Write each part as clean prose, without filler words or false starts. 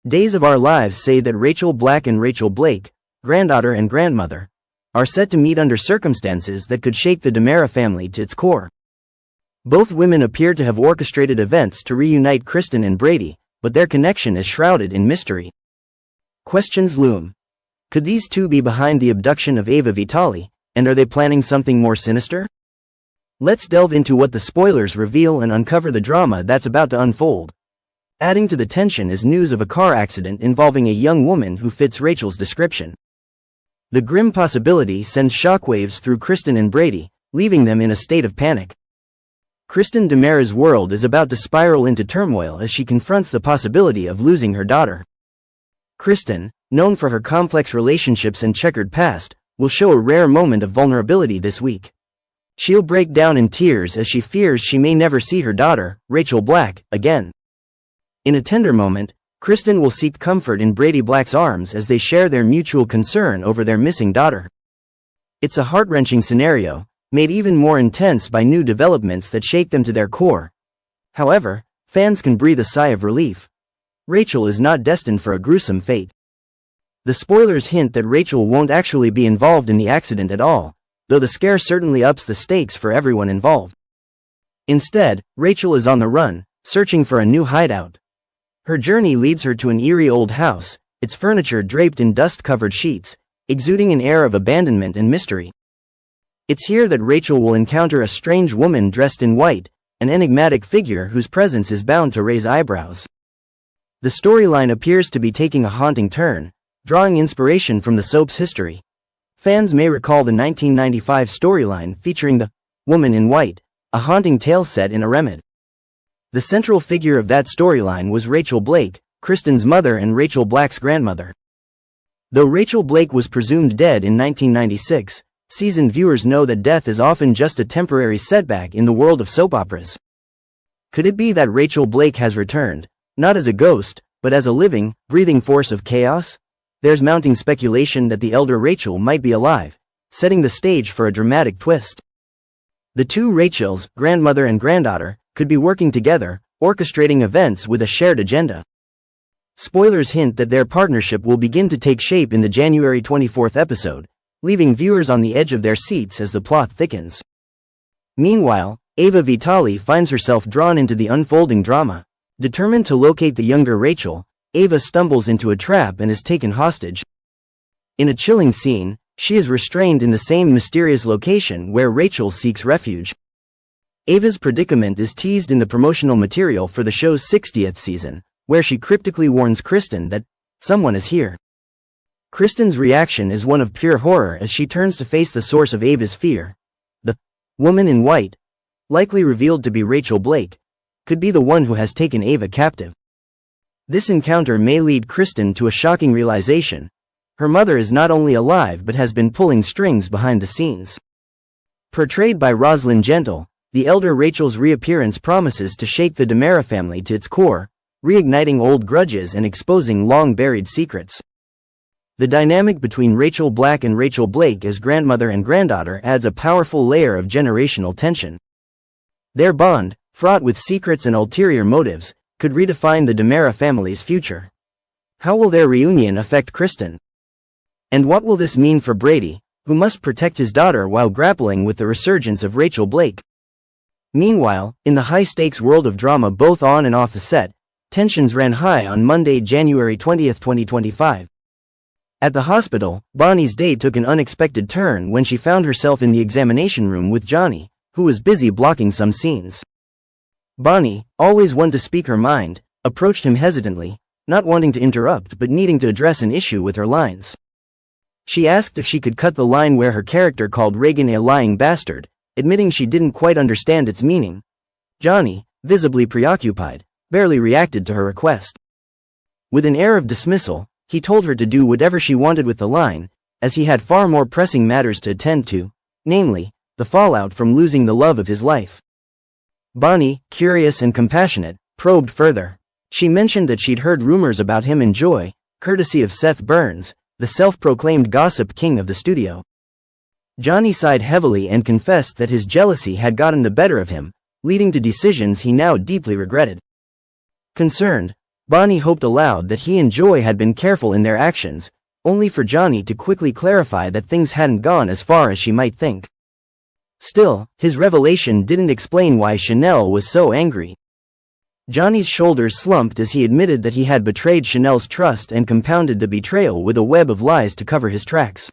Days of Our Lives say that Rachel Black and Rachel Blake, granddaughter and grandmother, are set to meet under circumstances that could shake the DiMera family to its core. Both women appear to have orchestrated events to reunite Kristen and Brady, but their connection is shrouded in mystery. Questions loom. Could these two be behind the abduction of Ava Vitale, and are they planning something more sinister? Let's delve into what the spoilers reveal and uncover the drama that's about to unfold. Adding to the tension is news of a car accident involving a young woman who fits Rachel's description. The grim possibility sends shockwaves through Kristen and Brady, leaving them in a state of panic. Kristen DiMera's world is about to spiral into turmoil as she confronts the possibility of losing her daughter. Kristen, known for her complex relationships and checkered past, will show a rare moment of vulnerability this week. She'll break down in tears as she fears she may never see her daughter, Rachel Black, again. In a tender moment, Kristen will seek comfort in Brady Black's arms as they share their mutual concern over their missing daughter. It's a heart-wrenching scenario, made even more intense by new developments that shake them to their core. However, fans can breathe a sigh of relief. Rachel is not destined for a gruesome fate. The spoilers hint that Rachel won't actually be involved in the accident at all, though the scare certainly ups the stakes for everyone involved. Instead, Rachel is on the run, searching for a new hideout. Her journey leads her to an eerie old house, its furniture draped in dust-covered sheets, exuding an air of abandonment and mystery. It's here that Rachel will encounter a strange woman dressed in white, an enigmatic figure whose presence is bound to raise eyebrows. The storyline appears to be taking a haunting turn, drawing inspiration from the soap's history. Fans may recall the 1995 storyline featuring the Woman in White, a haunting tale set in a remade. The central figure of that storyline was Rachel Blake, Kristen's mother and Rachel Black's grandmother. Though Rachel Blake was presumed dead in 1996, seasoned viewers know that death is often just a temporary setback in the world of soap operas. Could it be that Rachel Blake has returned, not as a ghost, but as a living, breathing force of chaos? There's mounting speculation that the elder Rachel might be alive, setting the stage for a dramatic twist. The two Rachels, grandmother and granddaughter, could be working together, orchestrating events with a shared agenda. Spoilers hint that their partnership will begin to take shape in the January 24th episode, leaving viewers on the edge of their seats as the plot thickens. Meanwhile, Ava Vitale finds herself drawn into the unfolding drama. Determined to locate the younger Rachel, Ava stumbles into a trap and is taken hostage. In a chilling scene, she is restrained in the same mysterious location where Rachel seeks refuge. Ava's predicament is teased in the promotional material for the show's 60th season, where she cryptically warns Kristen that someone is here. Kristen's reaction is one of pure horror as she turns to face the source of Ava's fear. The Woman in White, likely revealed to be Rachel Blake, could be the one who has taken Ava captive. This encounter may lead Kristen to a shocking realization. Her mother is not only alive but has been pulling strings behind the scenes. Portrayed by Roslyn Gentle, the elder Rachel's reappearance promises to shake the DiMera family to its core, reigniting old grudges and exposing long-buried secrets. The dynamic between Rachel Black and Rachel Blake as grandmother and granddaughter adds a powerful layer of generational tension. Their bond, fraught with secrets and ulterior motives, could redefine the DiMera family's future. How will their reunion affect Kristen? And what will this mean for Brady, who must protect his daughter while grappling with the resurgence of Rachel Blake? Meanwhile, in the high-stakes world of drama both on and off the set, tensions ran high on Monday, January 20, 2025. At the hospital, Bonnie's day took an unexpected turn when she found herself in the examination room with Johnny, who was busy blocking some scenes. Bonnie, always one to speak her mind, approached him hesitantly, not wanting to interrupt but needing to address an issue with her lines. She asked if she could cut the line where her character called Reagan a lying bastard, admitting she didn't quite understand its meaning. Johnny, visibly preoccupied, barely reacted to her request. With an air of dismissal, he told her to do whatever she wanted with the line, as he had far more pressing matters to attend to, namely, the fallout from losing the love of his life. Bonnie, curious and compassionate, probed further. She mentioned that she'd heard rumors about him in Joy, courtesy of Seth Burns, the self-proclaimed gossip king of the studio. Johnny sighed heavily and confessed that his jealousy had gotten the better of him, leading to decisions he now deeply regretted. Concerned, Bonnie hoped aloud that he and Joy had been careful in their actions, only for Johnny to quickly clarify that things hadn't gone as far as she might think. Still, his revelation didn't explain why Chanel was so angry. Johnny's shoulders slumped as he admitted that he had betrayed Chanel's trust and compounded the betrayal with a web of lies to cover his tracks.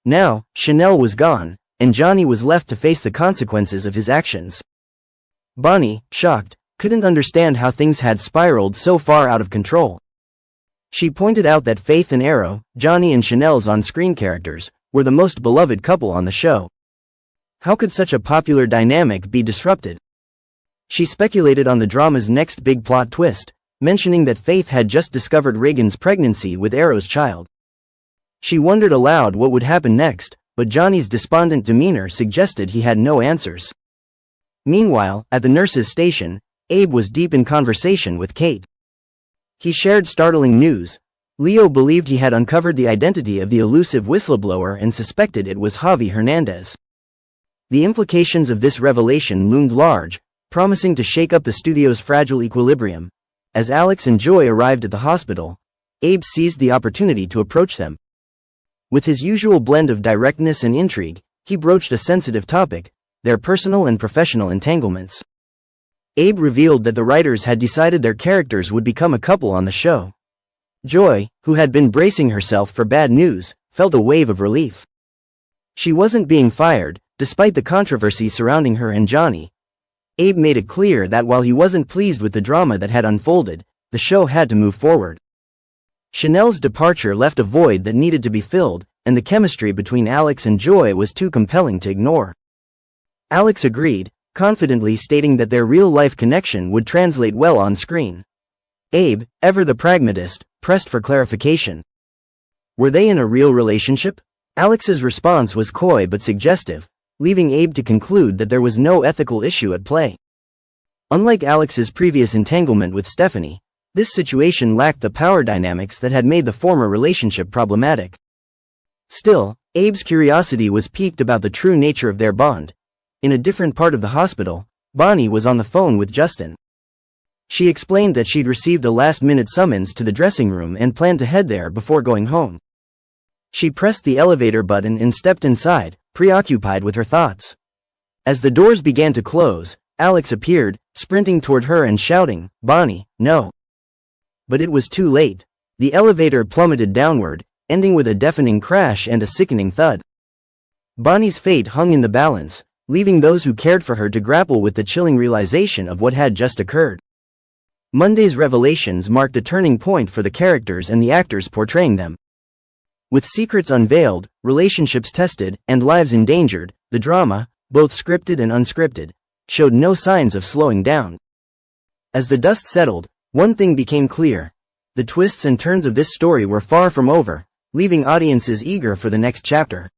Now, Chanel was gone, and Johnny was left to face the consequences of his actions. Bonnie, shocked, couldn't understand how things had spiraled so far out of control. She pointed out that Faith and Arrow, Johnny and Chanel's on-screen characters, were the most beloved couple on the show. How could such a popular dynamic be disrupted? She speculated on the drama's next big plot twist, mentioning that Faith had just discovered Reagan's pregnancy with Arrow's child. She wondered aloud what would happen next, but Johnny's despondent demeanor suggested he had no answers. Meanwhile, at the nurse's station, Abe was deep in conversation with Kate. He shared startling news. Leo believed he had uncovered the identity of the elusive whistleblower and suspected it was Javi Hernandez. The implications of this revelation loomed large, promising to shake up the studio's fragile equilibrium. As Alex and Joy arrived at the hospital, Abe seized the opportunity to approach them. With his usual blend of directness and intrigue, he broached a sensitive topic: their personal and professional entanglements. Abe revealed that the writers had decided their characters would become a couple on the show. Joy, who had been bracing herself for bad news, felt a wave of relief. She wasn't being fired, despite the controversy surrounding her and Johnny. Abe made it clear that while he wasn't pleased with the drama that had unfolded, the show had to move forward. Chanel's departure left a void that needed to be filled, and the chemistry between Alex and Joy was too compelling to ignore. Alex agreed, confidently stating that their real-life connection would translate well on screen. Abe, ever the pragmatist, pressed for clarification. Were they in a real relationship? Alex's response was coy but suggestive, leaving Abe to conclude that there was no ethical issue at play. Unlike Alex's previous entanglement with Stephanie, this situation lacked the power dynamics that had made the former relationship problematic. Still, Abe's curiosity was piqued about the true nature of their bond. In a different part of the hospital, Bonnie was on the phone with Justin. She explained that she'd received a last-minute summons to the dressing room and planned to head there before going home. She pressed the elevator button and stepped inside, preoccupied with her thoughts. As the doors began to close, Alex appeared, sprinting toward her and shouting, "Bonnie, no!" But it was too late. The elevator plummeted downward, ending with a deafening crash and a sickening thud. Bonnie's fate hung in the balance, leaving those who cared for her to grapple with the chilling realization of what had just occurred. Monday's revelations marked a turning point for the characters and the actors portraying them. With secrets unveiled, relationships tested, and lives endangered, the drama, both scripted and unscripted, showed no signs of slowing down. As the dust settled, one thing became clear: the twists and turns of this story were far from over, leaving audiences eager for the next chapter.